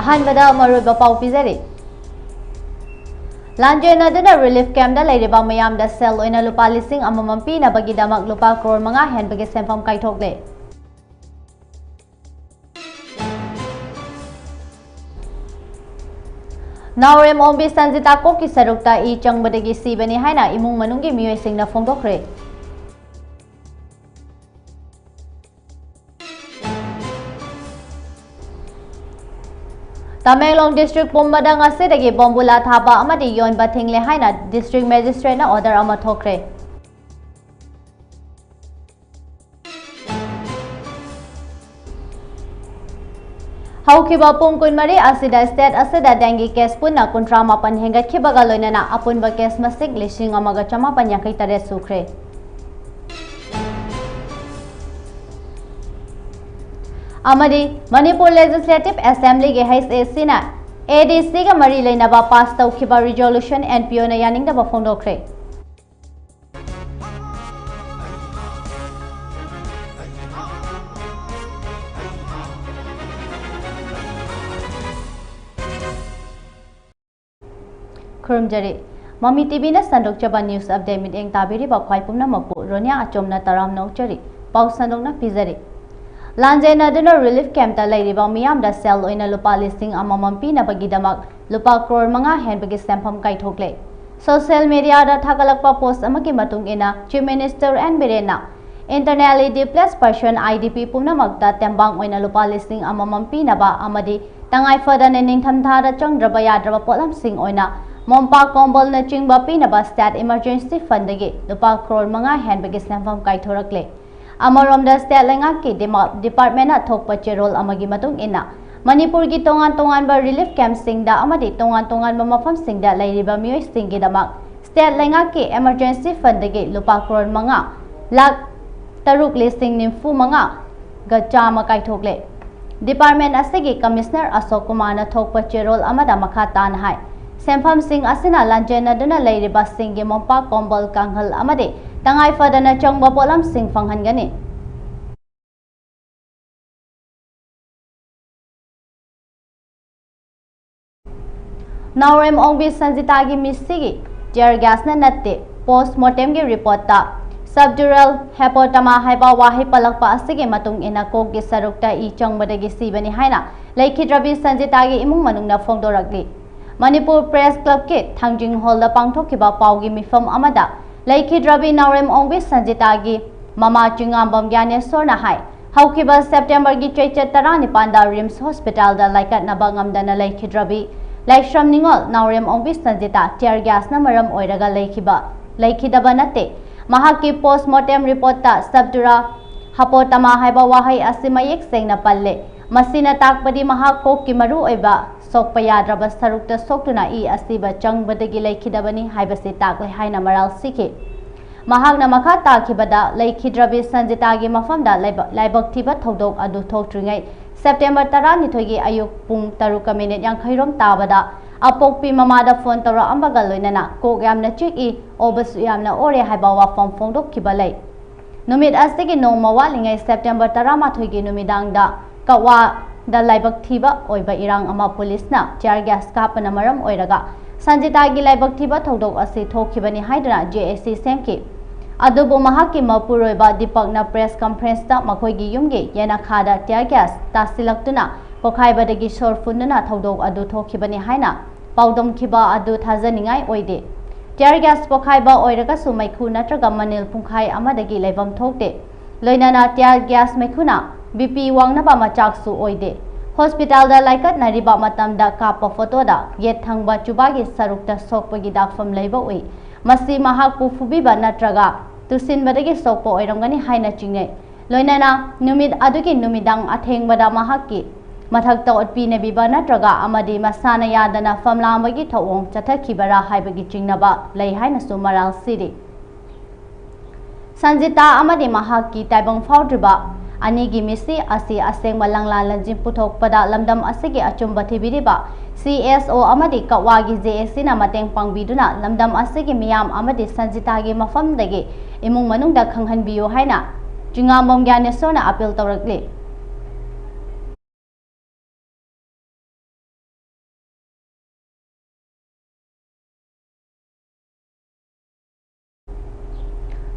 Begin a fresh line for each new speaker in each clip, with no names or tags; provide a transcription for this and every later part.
अहानबदा मरुब पाउ पिजरी लांजेनदुना रिलीफ कैम्प लेरिबा मयामदा सेल ओइना लुपा लिसिंग अममम पीनबगीदमक लुपा करोड़ 5 हेनबगे सेंफम काइथोकले नावरेम ओम्बी संजिता कोकी सरुक्ता ई चंगबदगी सीबनी हाइना इमुंग मनुंगी मियोइसिंगना फोंदोखरे Tamenglong district pumbada ngasidagi bombula thaba amadi yonba thingle haina district magistrate na order ama thokre haukiba pung kunmari asida state asida dengue case punna kuntrama pan hengat khibaga loinana apunba case masik lishing amaga chama panyakai tare sukre amadi Manipur Legislative Assembly ge HAC na ADC ga mari leinaba pass tawkhiba resolution NPO na yaningda ba phongdokre Kurumjari Mami TV na sandok chaba news update meeting tabiri ba khwai pumna mapu RONIA ACHOM na taram nokchari pau sandok na pizari Lanjenaduna relief camp ta leiriba miyamda sel oina lupa listing amamam pinabagidamak lupa crore 5 henbagi sempam kaithokle social media da thagalakpa post amaki matung ina chief minister and birena internally displaced person IDP pumnamakta tembang oina lupa listing amamam pinaba amadi tangai fadane ningthamtha da changdraba yadraba polam sing oina mompa kombol na chingba pinaba state emergency fund dagi lupa crore 5 henbagi sempam kaithorakle Amarom da state lenga ki department na thokpa cherol amagi matung ina Manipur gi tongan ba relief camp singda amadi tongan ba mafam singda lairiba miyoi singi damak state lenga ki emergency fund dagi lupa crore 5 lakh taruk listing nimfu 5 ga chama kaithokle department asigi commissioner Asok Kumar na thokpa cherol amada makha tan hai Sempham sing asina lanjena duna leiriba singi mompa kombol kanghal amadi tangai fadana changba polam sing fanghan gani Naurem ongbi sanjita gi misigi tear gas na natte post mortem gi report ta subdural hepatoma haiba wahi palakpa asigi matung ina kok gi sarukta I changbada gi sibani haina laikhidrabi sanjita gi imung manung na phongdorakli Manipur Press Club ke Thangjing Hall da pangthokhiba pawgi mifam amada Laikhidrabi Naurem ongbi sanjitagi mama chingambam gyanesor na hai haukiba September gi chaicha 19 da Rims Hospital da laikat na bangamdana Laikhidrabi Laikshram ningol Naurem ongbi sanjita tear gas na maram oiraga laikhidaba nate mahaki postmortem report ta subdura hapotama haiba wahai asimayek sengna palle masina takpadi mahakok ki maru oiba sokpa yadraba sarukta soktuna I asiba changbadagi laikhidabani haibasi taklai haina maral sikhi mahakna makha takhibada laikhidrabi sanjitagi mafamda laibak thiba thodok adu thoktringai September 12 gi ayuk pung 3 minute yang khairom tabada apokpi mamada phone tora ambaga loinana kogyamna chiki obasu yamna ore haiba wa phongdok kibalai numit asigi nongma walingai September 13 gi numidang da kawa da laibak thiba oiba irang ama police na tear gas kapana maram oiraga sanjita gi laibak thiba thodok asi thokhibani haidana JAC semki adubu mahaki mapuroiba dipakna press conference ta makhoi gi yumgi yena khada tear gas tasilaktuna pokhaibadagi sorfunna thodok adu thokhibani haina paudom khiba adu thajaningai oide tear gas pokhaiba oiraga sumaikhu natraga manil pungkhai amadagi laibam thokte loinana tear gas mekhuna BP wangnaba machaksu oide hospital da laikat nariba matamda kapa photo da yet thangba chubagi sarukta sokpagi dakfam leiba oi masi mahakpu fubiba natraga tusinbadagi sokpo oiramgani haina chingnei loinana numit adugi numidang athengbada mahakki mathakta otpi nebiba natraga amadi masana yadana famlamagi thawong chathakhibara haibagi chingnaba lei haina sumaral siri sanjita amadi mahakki taibang faudriba Anigi misi asi aseng malangla lanjim puthok pada lamdam asigi achumba thibiriba CSO amadi kawagi JAC na mateng pangbiduna lamdam asigi miyam amadi sanjitagi mafamdagi imung manungda khanghanbiyo haina Jingambam Gyanesona appeal tawrakli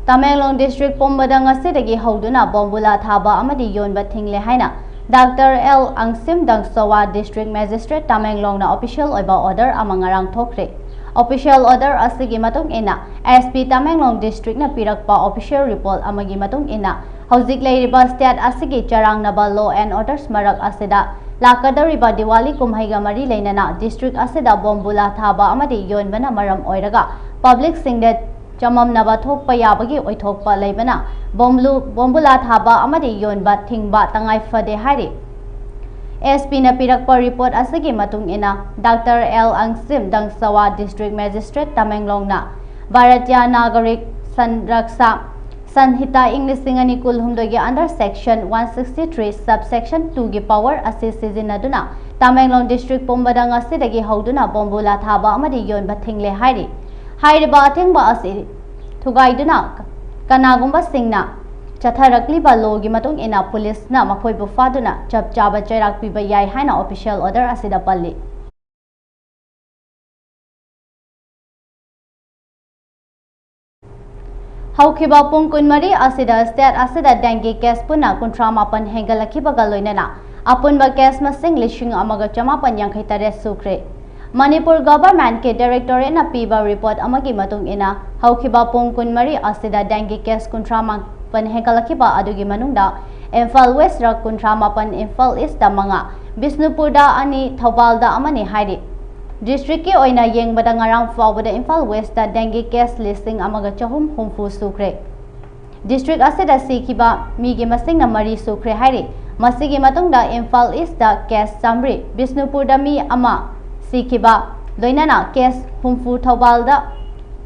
Tamenglong district pumbada ngasidagi hauduna bombula thaba amadi yonba thingle haina Dr. L. Angsim Dangsawa District Magistrate Tamenglong na official oiba order amangarang thokre. Official order asigi matung ina SP Tamenglong District na pirakpa official report amagi matung ina hauzik leiriba state asigi charang naba law and orders marak asida lakadariba Diwali kumhaiga mari leinana district asida bombula thaba amadi yonbana maram oiraga public singde chamam naba thokpa yabagi oithokpa leibana bombula thaba amadi yonba thingba tangai fade hari SP na pirakpa report asigi matung ina Dr. L. Angsim Dangsawa District Magistrate Tamenglong na Bharatiya Nagarik Sanraksa Sanhita English Singani Kulhumdogi under section 163 subsection 2 gi power asi sizinaduna Tamenglong district pumbada ngasidagi hauduna bombula thaba amadi yonba thingle hari hairiba athengba asi thugaiduna kanagumba singna chatharakliba logi matung ina police na makhoi bu faduna chap chaba chairak piba yai haina official order asida palli haukiba pung kunmari asida state asida dengue case puna kuntramapan hengalakibaga loinana apunba case masing lishing amaga chamapan yankhai tare sukre Manipur government ke directorate na piba report amagi matung ina haukiba pung kunmari asida dengue case kuntramapan hengalakiba adugi manungda Imphal West ra kuntramapan Imphal East da manga Bisnupurda ani Thaubalda amani hairi District ki oina yengbada ngarang fawbada Imphal West da dengue case listing amaga chahum humfu sukre District asida sikiba migi masing na mari sukre hairi masigi matungda Imphal East da case samri Bisnupurda mi ama sikiba loinana case humfu Thaubalda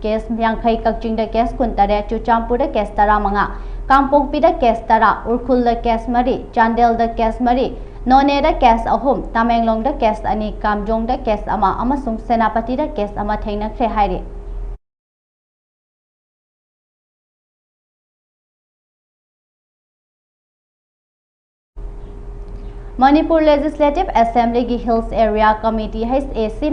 case yangkhai kakchingda case kuntare Chuchampurda case tara manga Kampokpida case tara Urkhulda case mari Chandelda case mari Noneda case ahum Tamenglongda case ani Kamjongda case ama amasung Senapatida case ama thengnakre hairi Manipur Legislative Assembly gi Hills Area Committee has AC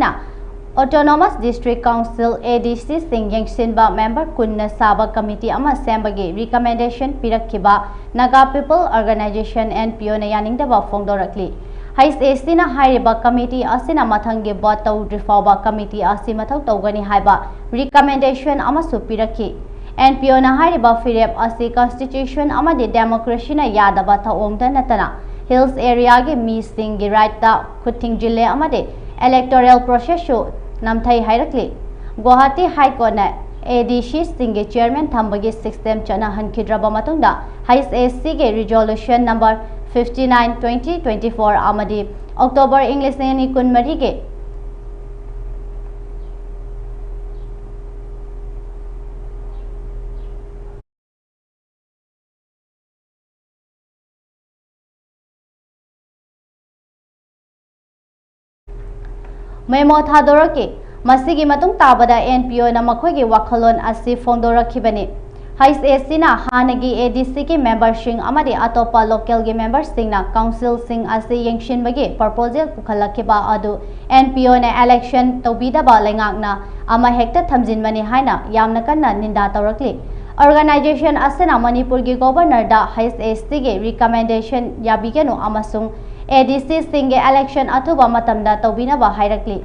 Autonomous District Council ADC Singyeng Sinba member kunna saba committee ama sembagi recommendation pirakhiba Naga People Organization NPO na yaningda ba fongdorakli Hais AC na hairiba committee asina mathangi botau rifauba committee asi mathau tawgani haiba recommendation ama supirakhi NPO na hairiba firep asi constitution ama de democracy na yadaba thaongda natana Hills area ge mi singi right ta kuting jille amade electoral process show namthai hairakli Guwahati High Court na ADC singe chairman thambagi system chana hankidraba matungda Hais AC ge resolution number 59 2024 amadi October English ni kunmari ge Memo thadoraki masigi matung tabada NPO na makhoigi wakhalon asi fongdorakhibani Hais AC na hanagi ADC ki member sing amadi atopa local gi member sing na council sing asi yengshinbagi proposal pukhalakhiba adu NPO na election tobida ba lengakna ama hekta thamjinmani haina yamna kanna ninda tawrakli organization asena Manipur gi governor da Hais AC gi recommendation yabigenu amasung ADC singe election athuba matamda tobina ba hairakli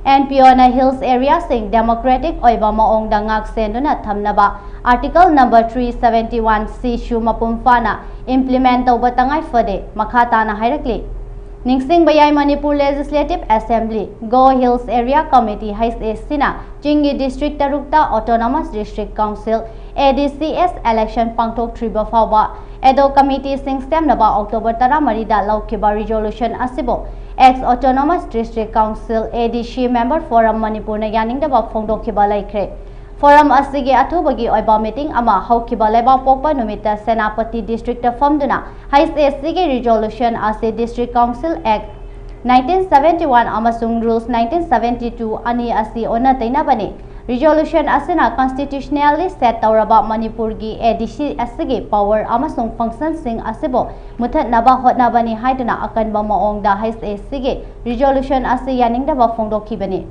NPO na Hills area sing democratic oiba maong da ngak senduna thamnaba article number 371 C shu mapumfana implement toba tangai fade makhata na hairakli Ningsing bayai Manipur Legislative Assembly Go Hills Area Committee Hais Sina Chingi District Tarukta Autonomous District Council ADCS election pangtok triba fawba Edo Committee sing stem naba October tara marida laukiba resolution asibo ex Autonomous District Council ADC member forum Manipur na yaning daba fongdokiba laikre Forum asigi atubagi oiba meeting ama haukiba leba pokpa numita Senapati District famduna Hais asigi resolution asi District Council Act 1971 amasung Rules 1972 ani asi ona tainabani resolution asina constitutionally set tawraba Manipur gi ADC asigi power amasung function sing asibo muthat naba hotnabani haiduna akanba maong da Hais asigi resolution asi yaning daba fongdokhibani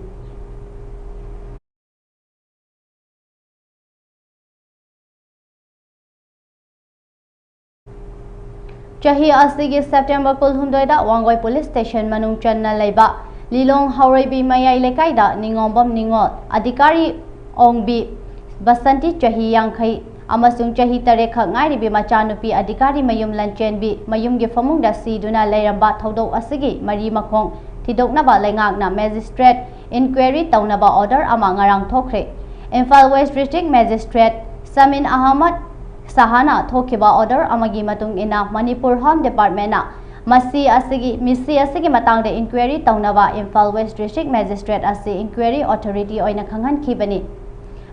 Chahi asigi September kulhumdoida Wangoi Police Station manung channa leiba Lilong Haurebi Mayai Lekaida Ningombam Ningol Adhikari Ongbi Basanti Chahi Yankai Amasung Chahi Tarekha Ngairibi Machanupi Adhikari Mayum Lanchenbi Mayumgi Famungda Siduna Leiramba Thodo Asigi Mari Makong Tidoknaba Lengakna Magistrate Enquiry Taunaba Order Ama Ngarang Thokre Imphal West District Magistrate Samin Ahmad Sahana Thokiba Order Amagi Matung Ina Manipur Home Department na Misi asigi matang de inquiry taunaba Imphal West District Magistrate asi Inquiry Authority oina khanghan khibani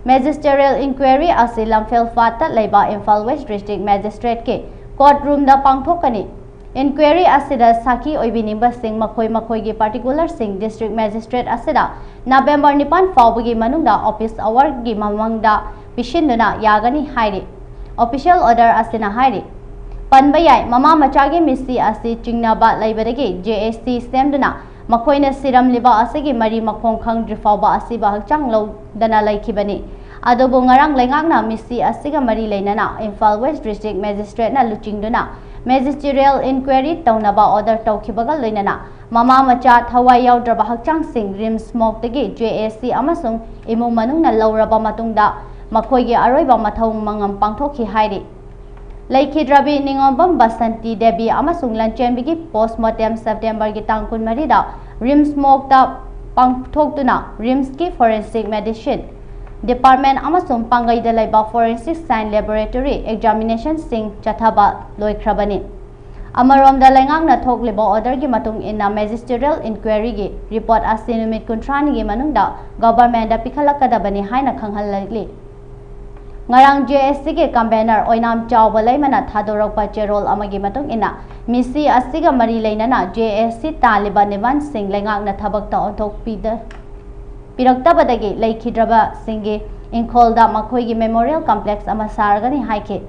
Magisterial Inquiry asi Lamphel Fata leiba Imphal West District Magistrate ke courtroom da pangthokani Inquiry asida saki oibinimba sing makhoi gi particular sing District Magistrate asida November 9 fawbagi manungda office hour gi mamangda pishinduna yagani hairi Official order asina hairi Panbayai Mama Machagi Misi asi Chingnaba Laibadagi JSC Stemduna Makoina Siram Liba Asigi Mari Makong Khang Drifauba Asiba Hakchang Low Dana Laikibani Adobo Ngarang Lengangna Misi Asiga Mari Lainana Imphal West District Magistrate na Luchingduna Magisterial Enquiry Taunaba Order Taukibaga Lainana Mama Macha Thawai Yaudraba Hakchang Sing Rim Smoke Dagi JSC Amasung Imu Manung na Lauraba Matungda Makoigi Aroiba Mathong Mangam Pangthoki Hairi Laikhidrabi Ningombam Basanti Debi Amasung Lanchenbigi Postmortem September gi tang kun marida Rims Mokta Pangthoktuna Rimski Forensic Medicine Department Amasung Pangai da Laiba Forensic Science Laboratory Examination Sing Chathaba Loikrabani Amarom da Lengangna Thokliba Order gi matung inna Magisterial Inquiry gi report asinumit kuntrani gi manungda government da pikhalakadabani haina khanghalli Ngarang JSC ke campaigner oinam chawba leimana thadorokpa cherol amagi matung ina misi asiga mari leinana JSC Taliban Nevan Singh lengakna thabakta onthok piraktabadagi leikhidraba singi inkolda makhoigi memorial complex ama sargani haike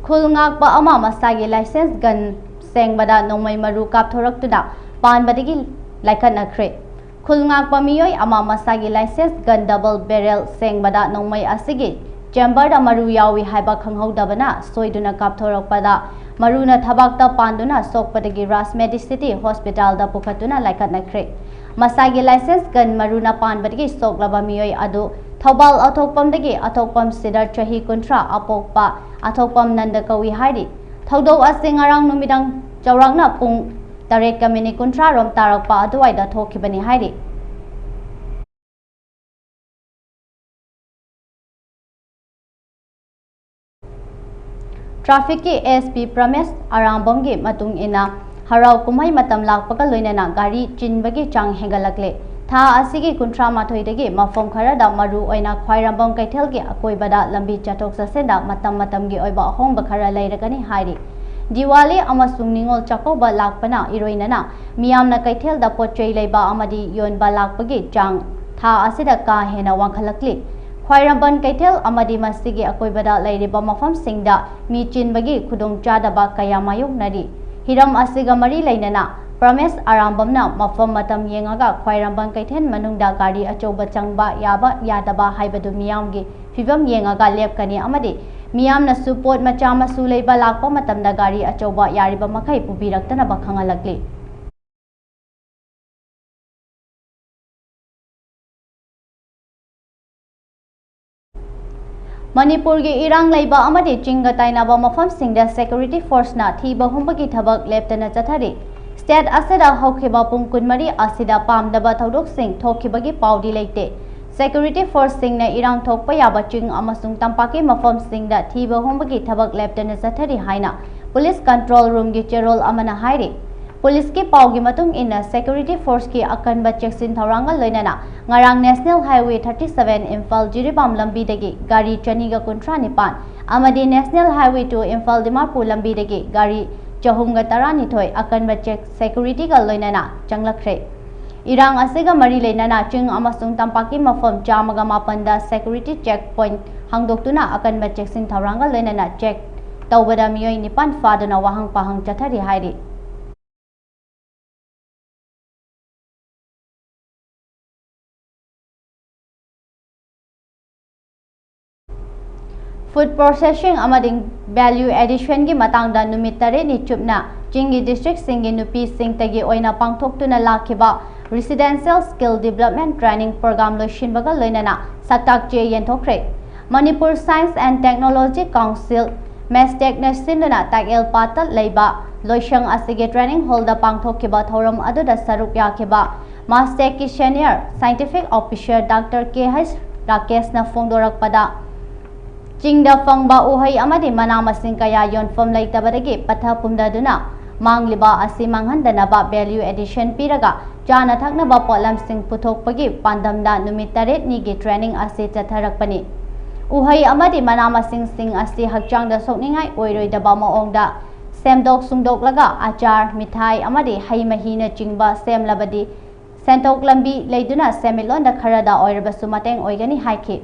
khulngakpa ama masagi license gun Sengbada Nongmai Maru Kapthoraktuna Panbadigi Laikanakre Khulngakpa miyoi ama masagi license gun double barrel Sengbada Nongmai asigi chamber da maru yawi haiba khanghaudabana soiduna kapthorakpada maruna thabakta panduna sokpadagi Ras Medicity Hospital da pukhatuna Laikanakre Masagi license gun maruna panbadigi soklaba miyoi adu Thobal athokpamdagi athokpam sidar chahi kuntra apokpa athokpam nandakawi hairi Thodo asing arang numidang Chaurangna pung Tarek Kamini Kuntra Rom Tarakpa Aduaida Thokibani Hairi Traffic ki SP Prames Arambamgi Matung Ina Harau Kumai Matam Lakpaka Loinana Gari Chinbagi Chang Hengalakle Tha Asigi Kuntra Mathoidagi Mafom Kharada Maru Oina Khwairambam Kaithelgi Akoibada Lambi Chatok Sasenda Matamgi Oiba Hongba Khara Lairagani Hairi Diwali amasung ningol chakoba lakpana iroinana miyamna kaithel da potchei leiba amadi yonba lakpagi chang tha asida ka hena wangkhalakli khwairamban kaithel amadi masigi akoibada leiriba mafam singda mi chinbagi khudong chadaba kaya mayoknari hiram asiga mari leinana Prames Arambamna mafam matam yengaga khwairamban kaithen manungda gari achoba changba yaba yadaba haibadu miyamgi fibam yengaga lepkani amadi Miyamna support machama suleiba lakpa matamda gari achoba yariba makai pubiraktana bakhangalakli Manipur gi irang leiba amadi chinga tainaba mafam singda security force na thiba humbagi thabak leptana chathari state asida hokhiba pungkun mari asida pamdaba thodok sing thokibagi paudi leite Security Force Singna Irang Thokpa Yaba Ching Amasung Tampaki Mafam Singda Thiba Humbagi Thabak Lieutenant Sathari Haina Police Control Room gi Cherol Amana Hairi Police ki Paugi Matung Inna Security Force ki Akanba Cheksin Tharangal Loinana Ngarang National Highway 37 Imphal Jiribam Lambi Dagi Gari Chaniga Kuntra Nipan Amadi National Highway 2 Imphal Dimapur Lambi Dagi Gari Chahumga Tarani Thoi Akanba Chek Security Gal Loinana Changlakre Irang asiga mari leinana ching amasung tampaki mafam chamaga mapanda security checkpoint hangdoktuna akan ba cheksin thauranga leinana check tawbada miyoi nipan faduna wahang pahang chathari hairi Food processing amading value addition gi matangda numit tare ni chupna Chingi district singi nupi sing tagi oina pangthoktuna lakhiba residential skill development training program loishinbaga loinana saktak che yenthokre Manipur Science and Technology Council Mestec na sinuna tagel patal leiba loishang asige training hall da pangthokhiba thoram aduda saruk yakhiba Mastec ki senior scientific officer Dr. K.H. Rakesh na phongdorakpada Chingda fangba uhai amadi mana masing kaya yonfom laitabadagi patha pumdaduna mangliba asi manghandanaba value addition piraga jana thaknaba polam sing puthokpagi pandamda numit taret ni gi training asi chatharakpani uhai amadi mana masing sing asi hakchangda sokningai oiroidaba maongda semdok sungdok laga achar mithai amadi hai mahina chingba semlabadi sentok lambi leiduna semilonda kharada oirabasu mateng oigani haiki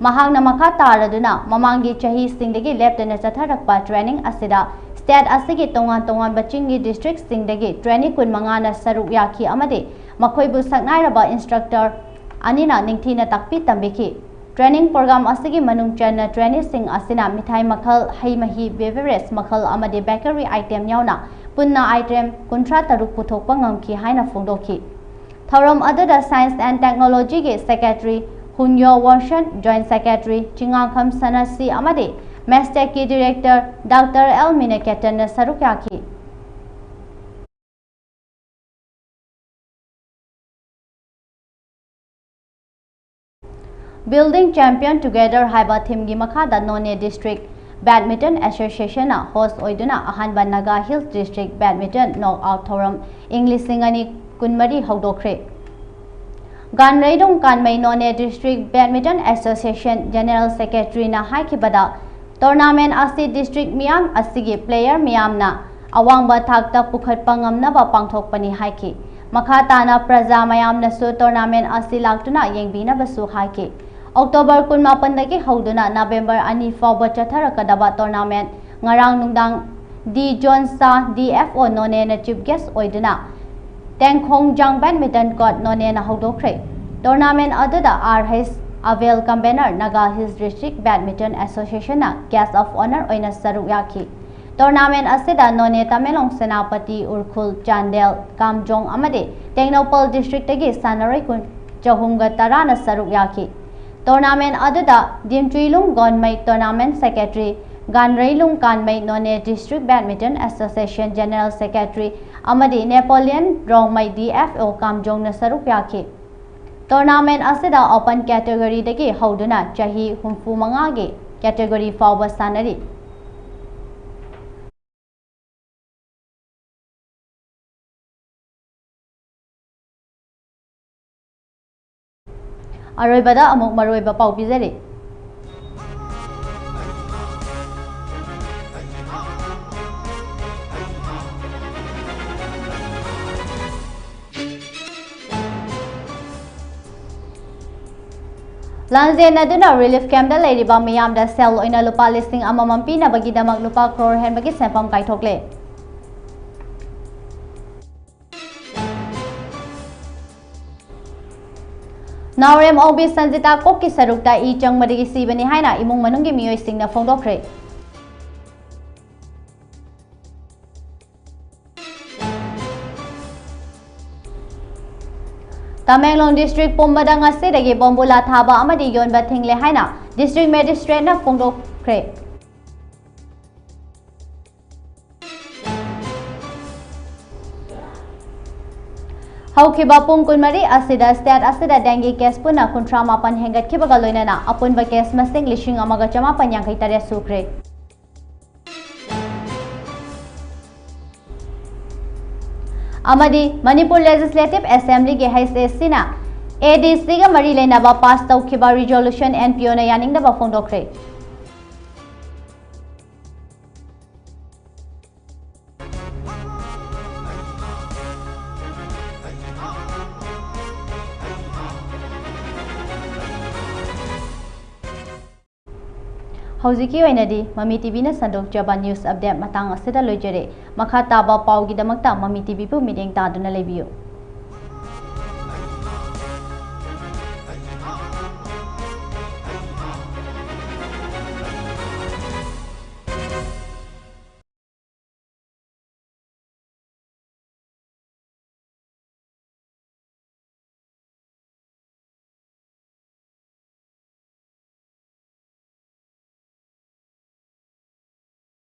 Mahangna makha taraduna mamangi chahi singdagi leptana chatharakpa training asida state asigi tongan bachingi district singdagi training kun mangana saruk yakhi amade makhoibu saknairaba instructor anina ningthina takpi tambiki training program asigi manung channa training sing asina mithai makhal hai mahi beverage makhal amade bakery item yauna punna item kuntra taruk puthokpa ngamki haina phongdoki thorom adada science and technology ge secretary Hunyo Wanshan Joint Secretary Chingangkham Sanasi Amade Mestec ki Director Dr. L. Minekatan na saruk yakhi Building Champion Together haiba theme gi makhada None District Badminton Association na host oiduna ahanba Naga Hills District Badminton Knockout Thoram English singani kunmari hawdokre Ganraidong Kanmai None District Badminton Association General Secretary na haikibada tournament asi district miyam asigi player miyam na awangba thakta pukhatpa ngamnaba pangthokpani haiki makhatana praja mayam na su tournament asi laktuna yengbina basu haiki October 18 dagi hawduna November 2 fawba chatharakadaba tournament ngarang nungdang D Jonsa DFO None na chief guest oiduna Tamenglong Jang Badminton Court None na hawdokre tournament adada RH Avel Convener Naga Hills District Badminton Association na guest of honor oina saruk yakhi tournament asida None Tamenglong Senapati Urkhul Chandel Kamjong amade Tengnoupal District tagi sanaroi kun chahumga tarana saruk yakhi tournament adada Dimtrilung Gonmai Tournament Secretary Ganrailung Kanmai None District Badminton Association General Secretary Amadi Napoleon Rongmai DFO Kamjong na saruk yakhi tournament asida open category dagi hawduna chahi humfu mangagi category fawba sanari aroibada amuk maroiba pau pizari Lanzen aduna relief camp da leiriba miyam da sel oina lupa listing amamam pina bagi damak lupa crore hen bagi sempam kaithokle Naurem Obi Sanjita Kokki sarukta I changmadagi sibani haina imung manunggi miyoi singna phongdokre Tamenglong District Pumbada ngasidagi bombula thaba amadi yonba thingle haina District Magistrate na phongdokre Haukiba pung kunmari asida state asida dengue case puna kuntra mapan hengat kibaga loinana apunba case masing lishing amaga chama panyang kaitare sukre Amadi Manipur Legislative Assembly ge HSC na ADC ga mari lena ba pass tawkiba resolution NPO na yaning da ba phongdokre Hauziki oinadi Mami TV na sandok jaba news update matang asida loijere makha taba pau gi damakta Mami TV pu mideng ta duna lebiyo